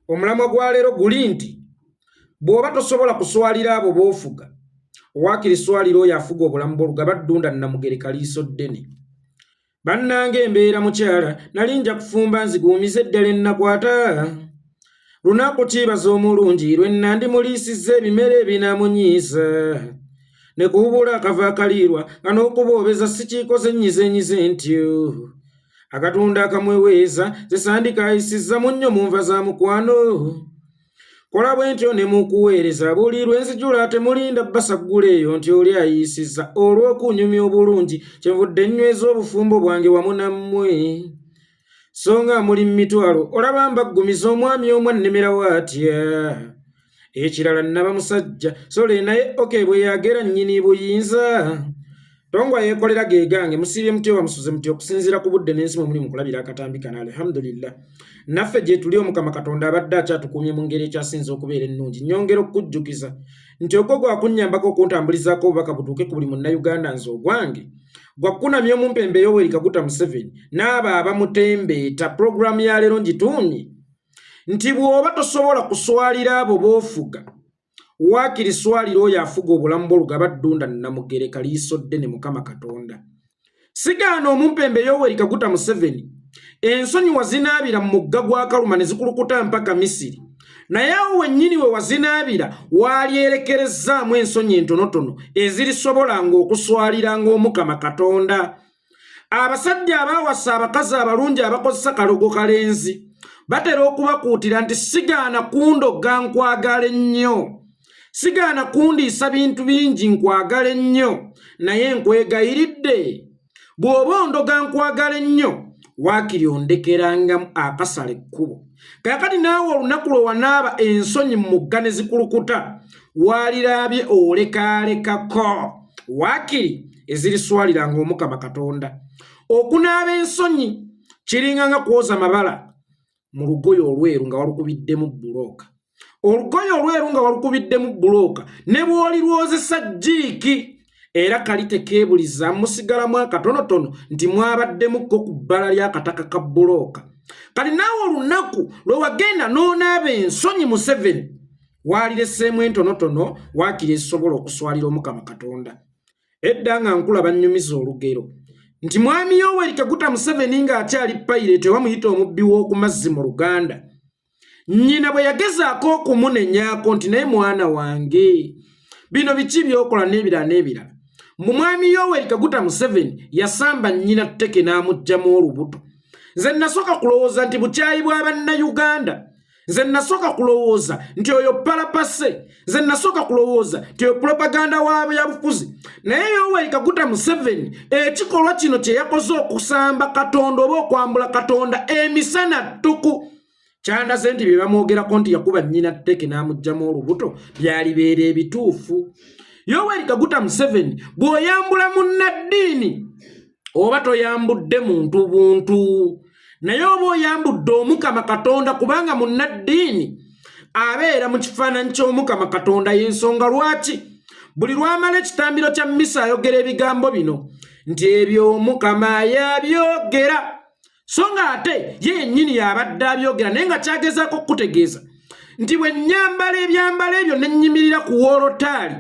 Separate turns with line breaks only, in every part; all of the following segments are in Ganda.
Omulamwa gwa leero guli nti bw'oba tosobola kuswalira abo b'ofuga waakiri swalira oyo afuga obulamu bw'oluga baddunda Namugereka liiso ddene. Bannange embeera mukyala nali nja kufumba nziguumiza eddala ennakwata. Lunaku kibaza omulungi lwe nandimuliisizza ebimera ebinaamunyiisa ne kuubula akava akaliirwa nga n'okuboobeza sikiikoze nnyizenyize ntyo. Akatunda akamweweeza ze sandikaayisizza munnyo mu nva za mukwano. Kola bwe ntyo ne mukuweereza buli lwenzijula temulinda basaggula eyo nti oli ayiisizza olw'okunyumya obulungi kyenvudde nnyweza obufumbo bwange wamu nammwe. So nga muli mu mitwalo olaba mbaggumiza omwami omu annemerawo atya. Ekirala nnaba musajja sole naye oke bwe yagera nnyini buyinza. Tongwa yekolera gegange musibye mutyo bamusuze mutyo okusinziira ku budde n'ensi mwe muli mu kulabira akatambi kana alhamdulillah. Naffe gye tuli Omukama Katonda abadde akyatukuumye mu ngeri ekyasinza okubeera ennungi. Nnyongera okukujjukiza nti ogwo gwakunnyambako okuntambulizaako obubaka butuuke ku buli munnayuganda nze ogwange gwakunamya omumpembe Yoweri Kaguta Museveni n'abo abamutembeeta. Pulogulaamu ya leero ngituumye nti bw'oba tosobola kuswalira abo b'ofuga waakiri swalira oyo afuga obulamu bw'oluga baddunda Namugereka liiso ddene Mukama Katonda. Sigaana omumpembe Yoweri Kaguta Museveni ensonyi wazinaabira mu mugga gwa Kaluma ne zikulukuta mpaka Misiri, naye awo wennyini we wazinaabira waalyerekerezzaamu ensonyi entonotono ezirisobolanga okuswaliranga Omukama Katonda. Abasajja abaawasa abakazi abalungi abakozesa kalogo kalenzi batera okubakuutira nti sigaana kundoga nkwagala ennyo, sigaana kundiisa bintu bingi nkwagala ennyo, naye nkwegayiridde bw'oba ondoga nkwagala ennyo waakiri ondekerangamu akasala ekkubo. Kaakati naawe olunaku lwe wanaaba ensonyi mu mugga ne zikulukuta waaliraabye olekaalekako waakiri eziriswaliranga Omukama Katonda. Okunaaba ensonyi kiringa nga kwoza mabala mu lugoye olweru nga walukubiddemu bulooka. Olugoye olweru nga walukubiddemu bulooka ne bw'olirwozesa jjiiki era kali tekeebuliza musigalamu akatonotono nti mwabaddemukko ku bbala ly'akataka ka bulooka. Kali naawe olunaku lwe wagenda n'onaaba ensonyi Museveni waalireseemu entonotono waakiri ezisobola okuswalira Omukama Katonda. Edda nga nkulaba nnyumiza olugero nti mwami Yoweri Kaguta Museveni ng'akyali payireeti oba muyita omubbi w'oku mazzi mu Luganda, nnyina bwe yagezaako okumunenyaako nti naye mwana wange bino biki by'okola n'ebirala n'ebirala. Mu mwami Yoweri Kaguta Museveni yasamba nnyina Tteke Namujjamu Olubuto. Nze nasooka kulowooza nti bukyayi bwa bannayuganda, nze nasooka kulowooza nti oyo palapase, nze nasooka kulowooza nti oyo propaganda waabwe yabufuzi. Naye Yoweri Kaguta Museveni ekikolwa kino kye yakoze okusamba Katonda oba okwambula Katonda emisana ttuku kyandaze nti bye bamwogerako nti yakuba nnyina Tteke Namujjamu Olubuto byalibeera ebituufu. Yoweri Kaguta Museveni bw'oyambula munnaddiini oba toyambudde muntu buntu, naye oba oyambudde Omukama Katonda kubanga munnaddiini abeera mu kifaananyi ky'Omukama Katonda. Y'ensonga lwaki buli lwamala ekitambiro kya mmisa ayogera ebigambo bino nti ebyo Omukama yabyogera, so nga ate yennyini yabadde abyogera naye nga kyagezaako okutegeeza nti bwe nnyambala ebyambalo ebyo ne nnyimirira ku woolotaali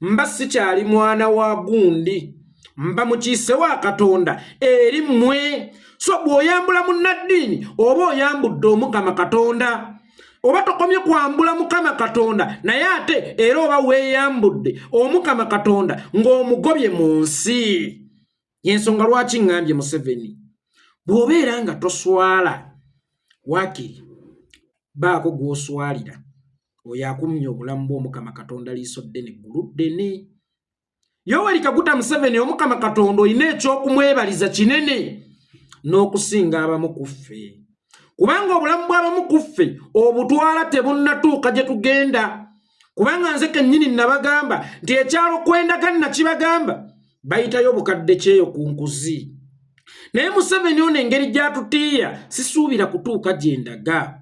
mba sikyali mwana wa gundi, mba mukiise wa Katonda eri mmwe. So bw'oyambula munnaddiini oba oyambudde Omukama Katonda, oba tokomye kwambula Mukama Katonda naye ate era oba weeyambudde Omukama Katonda ng'omugobye mu nsi. Y'ensonga lwaki ŋŋambye Museveni bw'obeera nga toswala waakiri baako gw'oswalira oyo akumya obulamu bw'Omukama Katonda liiso ddene eggulu ddene. Yoweri Kaguta Museveni Omukama Katonda olina ekyokumwebaliza kinene n'okusinga abamu ku ffe, kubanga obulamu bw'abamu ku ffe obutwala tebunnatuuka gye tugenda. Kubanga nze kennyini nabagamba nti ekyalo kwendaga nakibagamba bayitayo obukadde kyeyo ku nkuzi, naye Museveni ono engeri gy'atutiiya sisuubira kutuuka gye ndaga.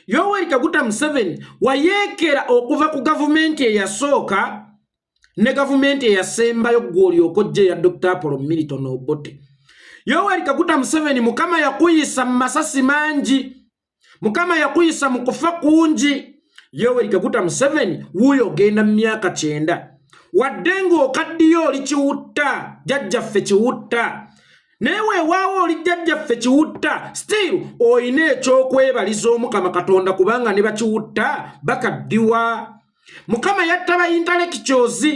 Yoweri Kaguta Museveni wayeekera okuva ku gavumenti eyasooka ne gavumenti eyasembayo gw'olyoka ojja ya Dr. Apollo Milton Obote. Yoweri Kaguta Museveni Mukama yakuyisa mu masasi mangi, Mukama yakuyisa mu kufa kungi. Yoweri Kaguta Museveni wuyo genda myaka 9. Waddengo okaddiyo oli kiwutta, jjajjaffe kiwutta. Newe waawo oli jjajjaffe kiwutta, still oyina ekyokwebaliza Omukama Katonda kubanga ne bakiwutta bakaddiwa. Mukama yatta ba intellectuals,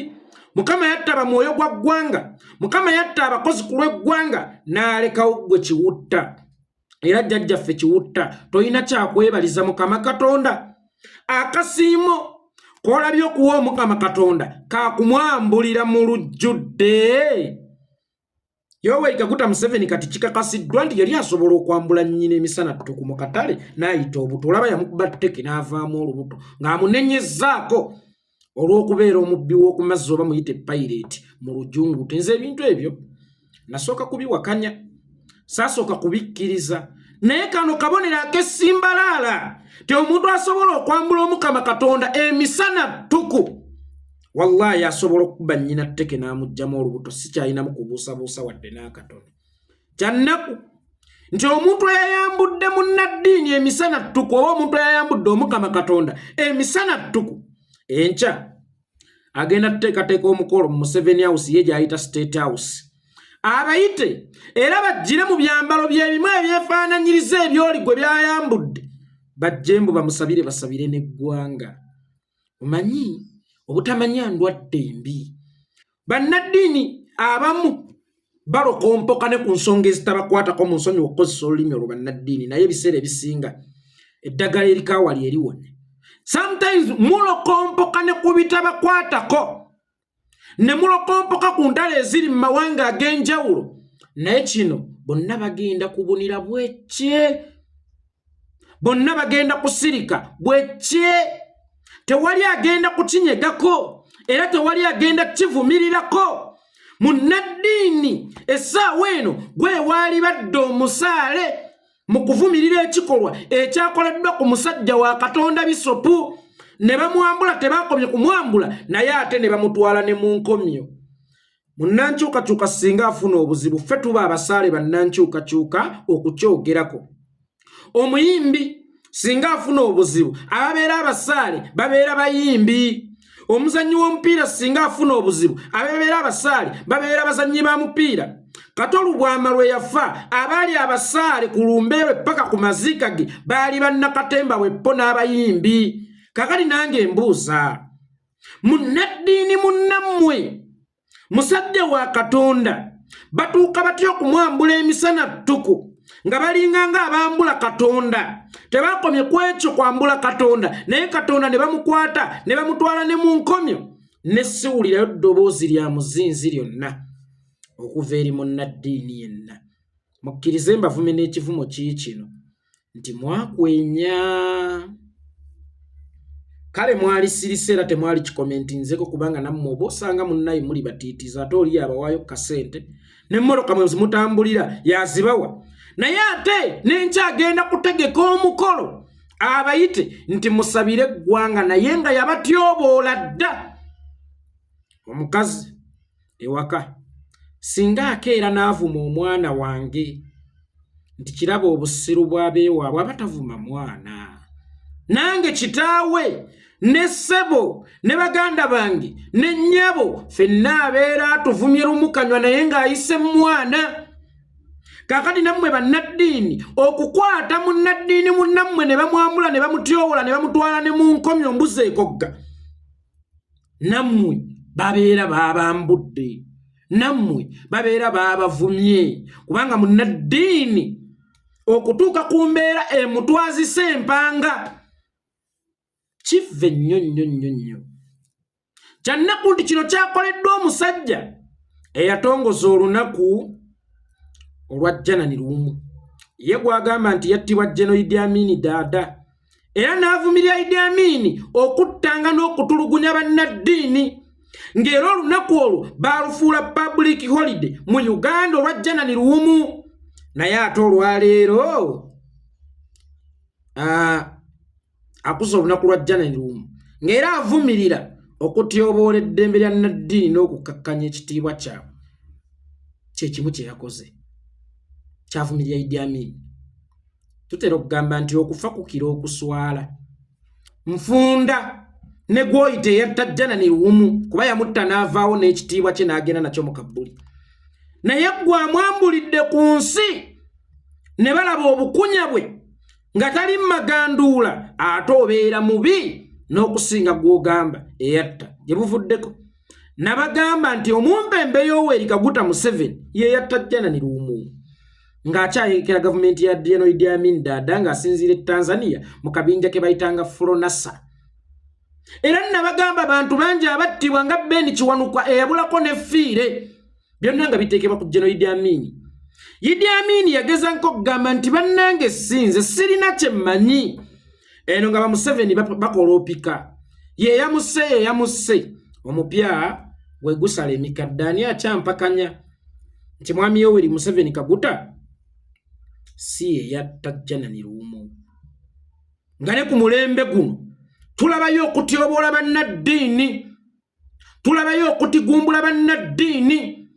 Mukama yatta ba mwoyo gwa ggwanga, Mukama yatta abakozi ku lw'eggwanga n'alekawo gwe kiwutta. Era jjajjaffe kiwutta, toyina kyakwebaliza Mukama Katonda. Akasiimo kolabye okuwa Omukama Katonda kakumwambulira mu lujjudde. Yoweri Kaguta Museveni kati kikakasiddwa nti yali asobola okwambula nnyina emisana ttuku mu katale n'ayita obuto. Olaba yamukuba Tteke n'avaamu olubuto ng'amunennyezzaako olw'okubeera omubbi w'oku mazzi oba muyite pirate mu lujungu. Nze ebintu ebyo nasooka kubiwakanya, saasooka kubikkiriza. Naye kano kabonero ak'essimbalaala ti omuntu asobola okwambula Omukama Katonda emisana ttuku. Wallahi asobola okuba nnyina Tteke n'amugyamu olubuto, sikyalinamu kubuusabuusa wadde n'akatono. Kyannaku nti omuntu eyayambudde munnaddiini emisana ttuku oba omuntu eyayambudde Omukama Katonda emisana ttuku, enkya agenda tuteekateeka omukolo mu Museveni House ye gy'ayita State House. Abayite era bajjire mu byambalo by'ebimu ebyefaananyiriza ebyoli gwe byayambudde, bajjembu bamusabire basabire n'eggwanga. Omanyi obutamanya ndwadde mbi. Bannaddiini abamu balokompoka ne ku nsonga ezitabakwatako mu nsonyi okukozesa olulimi olwo bannaddiini, naye ebiseera ebisinga eddagala erikaawali eriwone. Sometimes mulokompoka ne ku bitabakwatako, ne mulokompoka ku ntalo eziri mu mawanga ag'enjawulo, naye kino bonna bagenda kubunira bwekye, bonna bagenda kusirika bwekye. Tewali agenda kukinyegako era tewali agenda kivumirirako. Munnaddiini essaawa eno gwe waali badde omusaale mu kuvumirira ekikolwa ekyakoleddwa ku musajja wa Katonda Bisopu. Ne bamwambula, tebakomye kumwambula, naye ate ne bamutwala ne mu nkomyo. Munnankyukakyuka singa afuna obuzibu, ffe tuba abasaale bannankyukakyuka okukyogerako. Omuyimbi singa afuna obuzibu, ababeera abasaale babeera bayimbi. Omuzannyi w'omupiira singa afuna obuzibu, ababeera abasaale babeera bazannyi ba mupiira. Katolu bwama lwe yafa, abaali abasaale ku lumbeerwe paka ku maziika ge baali bannakatemba bweppo n'abayimbi. Kakati nange mbuuza, munnaddiini munnammwe, musajja wa Katonda, batuuka batya okumwambula emisana ttuku nga balinganga abambula Katonda? Tebakomye ku ekyo kwambula Katonda, naye Katonda ne bamukwata ne bamutwala ne mu nkomyo. Ne siwulirayo ddoboozi lya muzinzi lyonna okuva eri munnaddiini yenna. Mukkirize mbavume n'ekivumo kiikino nti mwakwenya. Kale mwali sirise era temwali kikomentinzeko kubanga nammwe oba osanga munnaye muli batiitiza ate oli abawaayo kasente n'emmotoka mwe zimutambulira yazibawa. Naye ate nenkyagenda kutegeka omukolo abayite nti musabire eggwanga, naye nga yabatyoboola dda. Omukazi ewaka singa akeera n'avuma omwana wange nti kiraba obusiru bw'abeewaabwe abatavuma mwana, nange kitaawe ne ssebo ne baganda bange ne nnyabo ffenna abeera atuvumye lumukanywa naye ng'ayise mwana. Kakati nammwe bannaddiini okukwata munnaddiini munnammwe ne bamwambula ne bamutyowola ne bamutwala ne mu nkomyo mbuzi ekogga, nammwe babeera baabambudde, nammwe babeera baabavumye, kubanga munnaddiini okutuuka ku mbeera emutwazisa empanga kive nnyo nnyo nnyo nnyo. Kyannaku nti kino kyakoleddwa omusajja eyatongoza olunaku olwa Janani lumu. Ye gwagamba nti yattibwa Jeno Idi Amin Dada, era n'avumirira Idi Amin okuttanga n'okutulugunya bannaddiini, ng'era olunaku olwo baalufuula public holiday mu Uganda olwa Janani lumu. Naye ate olwaleero akuza olunaku lwa Janani lumu ng'era avumirira okutyoboola eddembe lya nnaddiini n'okukakkanya ekitiibwa kyabwe. Kye kimu kye yakoze, kyavumirira Idi Amin. tutera okugamba nti okufa kukira okuswala. Nfunda ne gwoyite yattajjana ni luwumu kuba yamutta n'avaawo n'ekitiibwa kye n'agenda nakyo mu kabbuli. Naye ggwe amwambulidde ku nsi ne balaba obukunya bwe nga tali maganduula ate obeera mubi n'okusinga gw'ogamba eyatta gye buvuddeko. Nabagamba nti omumpembe Yoweri Kaguta Museveni ye yattajjana ni luwumu ng'akyayekera gavumenti ya Idi Amin Dada ng'asinziira e Tanzania mu kabinja ke bayitanga Fronasa. Era nabagamba abantu bangi abattibwa nga Ben Kiwanuka eyabulako n'effiire byonna nga biteekebwa ku Idi Amin. Idi Amin yageza nk'okugamba nti bannange sinze sirina kye mmanyi. Eno nga ba Museveni bakola opika. Ye yamusse omupya we gusala emikadde ani akyampakanya nti mwami Yoweri Museveni Kaguta si ye yattajjana ni luwumu. Nga ne ku mulembe guno tulabayo okutyoboola bannaddiini, tulabayo okutigumbula bannaddiini.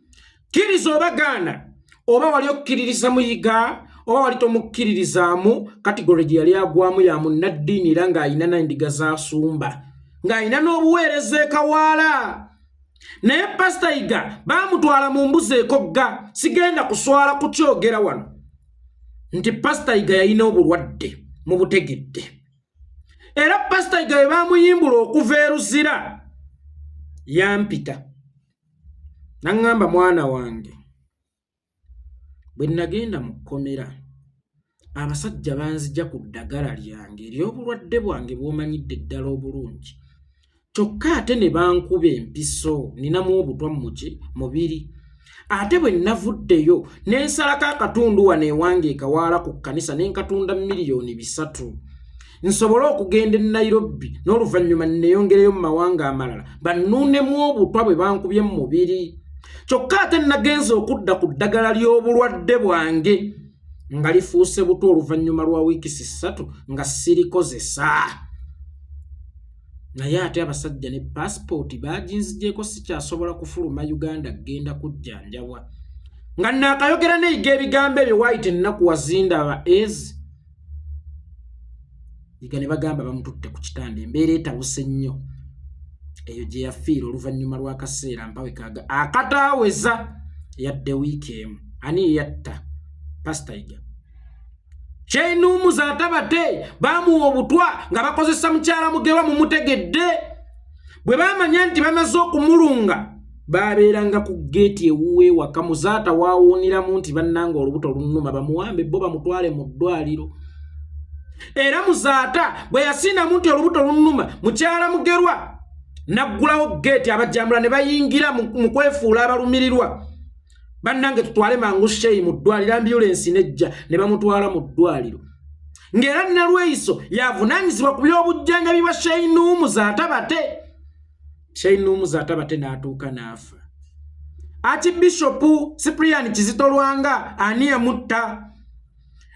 Kkiriza oba gaana, oba wali okkiririza muyiga oba wali tomukkiririzaamu, kategori gye yali agwamu ya munnaddiini era ng'ayina n'endiga z'asumba, ng'ayina n'obuweereza ekawaala. Naye Pastor Iga baamutwala mu mbuzi ekogga. Sigenda kuswala kukyogera wano nti Pastor Iga yalina obulwadde mu butegedde. Era Pastor Iga bwe baamuyimbula okuva eruzira yampita n'aŋŋamba mwana wange bwe nagenda mu kkomera abasajja banzija ku ddagala lyange ery'obulwadde bwange bw'omanyidde ddala obulungi. Kyokka ate ne bankuba empiso ninamu obutwa mubiri. Ate bwe navuddeyo n'ensalako akatundu wano ewange ekawaala ku kkanisa n'enkatunda $3,000,000 nsobole okugenda e Nairobi n'oluvannyuma nneeyongereyo mu mawanga amalala bannuunemu obutwa bwe bankubye mu mubiri. Kyokka ate nagenze okudda ku ddagala ly'obulwadde bwange nga lifuuse buto oluvannyuma lwa wiikisi 3 nga sirikozesa. Naye ate abasajja ne passport baginzigyeko sikyasobola kufuluma Uganda genda kujjanjabwa. Nga naakayogera neyiga ebigambo ebyo waayita ennaku wazindaba ezi. Yiga ne bagamba bamututte ku kitanda embeera etabuse nnyo. Eyo gye yafiira oluvannyuma lw'akaseera mpawe kaga akataaweza yadde wiiki emu. Ani yatta Pastor Iga? Kyenuumu zaatabate baamuwa obutwa nga bakozesa mukyala mugerwa mu mutegedde. Bwe baamanya nti bamaze okumulunga baabeeranga ku geeti ewuwe waka muzaata waawuuniramu nti bannanga olubuto lunnuma bamuwambe bo bamutwale mu ddwaliro. Era muzaata bwe yasindamu nti olubuto lunnuma mukyala mugerwa naggulawo geeti abajjambula ne bayingira mu kwefuula abalumirirwa. Bannange tutwale mangu sheyi mu ddwaliro ambulance nejja ne bamutwala mu ddwaliro. Ng'era Nalweyiso yavunaanyizibwa ku by'obujjanjabi bwa Sheyi Zaatabate. Sheyi Zaatabate n'atuuka n'afa. Archbishop Cyprian Kizito Lwanga ani yamutta.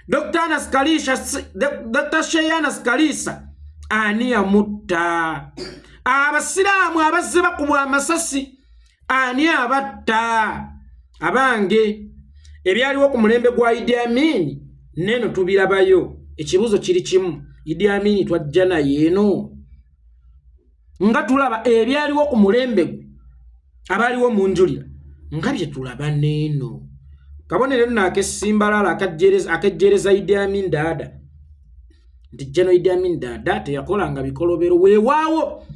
Dr. Sheyana Skalisa ani yamutta. Abasiraamu abazze bakubwa amasasi ani abatta. Abange ebyaliwo ku mulembe gwa Idi Amin neno tubirabayo. Ekibuzo kiri kimu, Idi Amin twajja naye eno nga tulaba ebyaliwo ku mulembe gwe abaliwo mu njulira nga bye tulaba neno. Kabonero nno akesimbalala akejjereza Idi Amin Dada nti Jeno Idi Amin Dada teyakolanga bikolobero weewaawo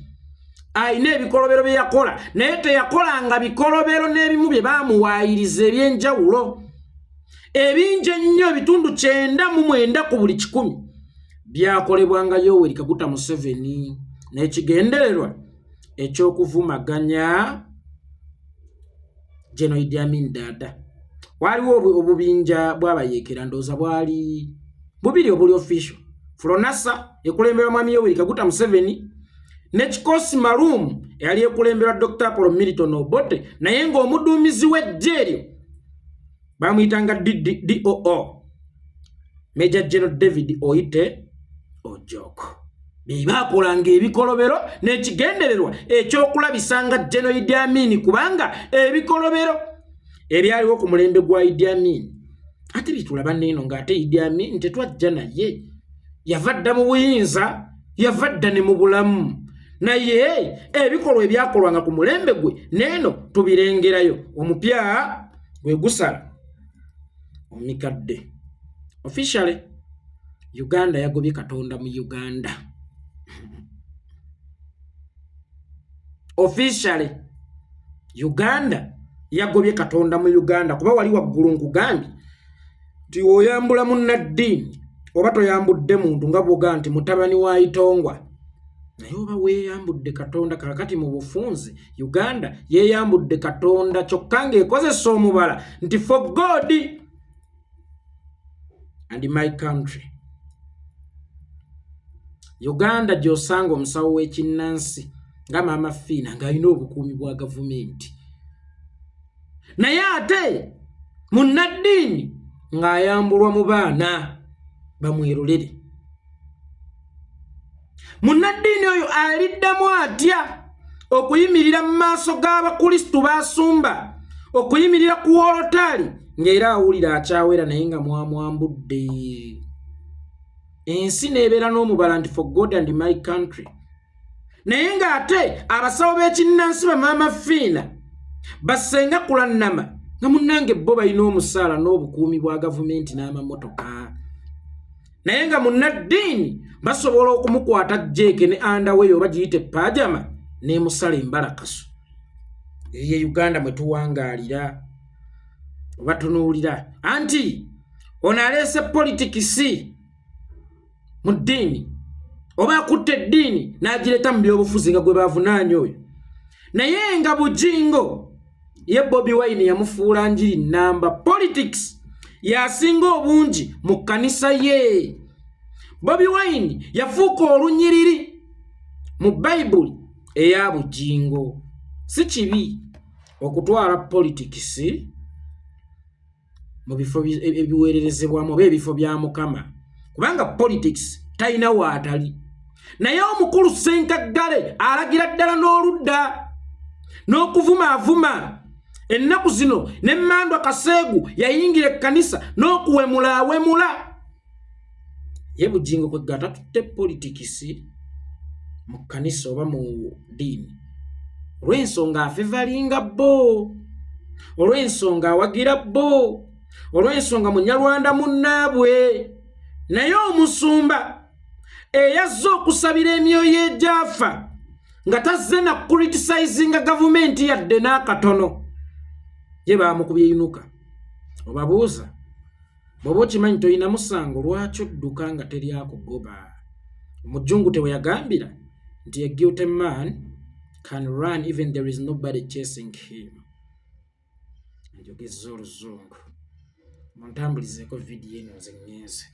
ayina ebikolobero bye yakola naye teyakolanga bikolobero n'ebimu bye baamuwaayiriza eby'enjawulo ebingi ennyo ebitundu 99 ku buli 100 byakolebwanga Yoweri Kaguta Museveni n'ekigendererwa eky'okuvumaganya Jeno Idi Amin Dada. Waliwo obubinja bw'abayeekera ndooza bwali bubiri obuli official. Fronasa ekulemberwa mwami Yoweri Kaguta Museveni n'ekikosi Marum eyali ekulemberwa Dr. Paul Milton Obote naye ng'omuduumizi w'eggye eryo bamuyitanga DOO Major General David Oite Ojoko. Baakolanga ebikolobero n'ekigendererwa ekyokulabisanga Jeno Idi Amin kubanga ebikolobero ebyaliwo ku mulembe gwa Idi Amin ate bitulaba neno ng'ate Idi Amin tetwajja naye yavadda mu buyinza yavadda ne mu bulamu naye ebikolwa ebyakolwanga ku mulembe gwe neno tubirengerayo omupya gwe gusala omikadde. Officially Uganda yagobye Katonda mu Uganda. Officially Uganda yagobye Katonda mu Uganda kuba wali waggulu nkugambye nti oyambula munnaddiini oba toyambudde muntu nga bwoga nti mutabani wa Itongwa naye oba weeyambudde Katonda. Kakati mu bufunze Uganda yeeyambudde Katonda kyokka ng'ekozesa omubala nti for God and my country. Uganda gy'osanga omusawo w'ekinnansi nga Maama Fiina ng'alina obukuumi bwa gavumenti naye ate munnaddiini ng'ayambulwa mu baana bamwerolere. Munnaddiini oyo aliddamu atya okuyimirira mu maaso g'Abakristu baasumba, okuyimirira ku wolotaali ng'era awulira akyawera naye nga mwamwambudde. Ensi n'ebeera n'omubala nti for God and my country. Naye ng'ate abasawo b'ekinnansi ba Maama Fiina basenga kulannama nga munnange bo balina omusaala n'obukuumi bwa gavumenti n'amamotoka. Naye nga munnaddiini basobola okumukwata Tteke ne underwear oba giyite pajama n'emusala embalakaso. Ye Uganda mwe tuwangaalira oba tunuulira anti ono aleese politikisi mu ddiini oba akutte eddiini n'agireeta mu byobufuzi nga gwe bavunaanya oyo. Naye nga bujingo ye Bobi Wine yamufuula njiri nnamba. Politics yasinga obungi mu kkanisa ye. Bobi Wine yafuuka olunyiriri mu Bayibuli eya bujingo. Si kibi okutwala politics mu bifo ebiweererezebwamu oba ebifo bya Mukama kubanga politics talina waatali. Naye omukulu Ssenkaggale alagira ddala n'oludda n'okuvumaavuma. Ennaku zino ne Mmandwa Kaseegu yayingira ekkanisa n'okuwemula. Ye bujingo kwe gata tutte politics mu kkanisa oba mu ddiini olw'ensonga afevalinga bo, olw'ensonga awagira bo, olw'ensonga munyalwanda munnaabwe. Naye omusumba eyazze okusabira emyoyo egyafa nga tazze na criticizinga gavumenti yadde n'akatono ye baamukubye yinuka. Obabuuza bw'oba okimanyi toyina musango lwaki odduka nga teri akugoba. Omujjungu tewe yagambira nti a guilty man can run even there is nobody chasing him. Njogezza Oluzungu. Muntambulizeko vidiyo eno nze ngenze.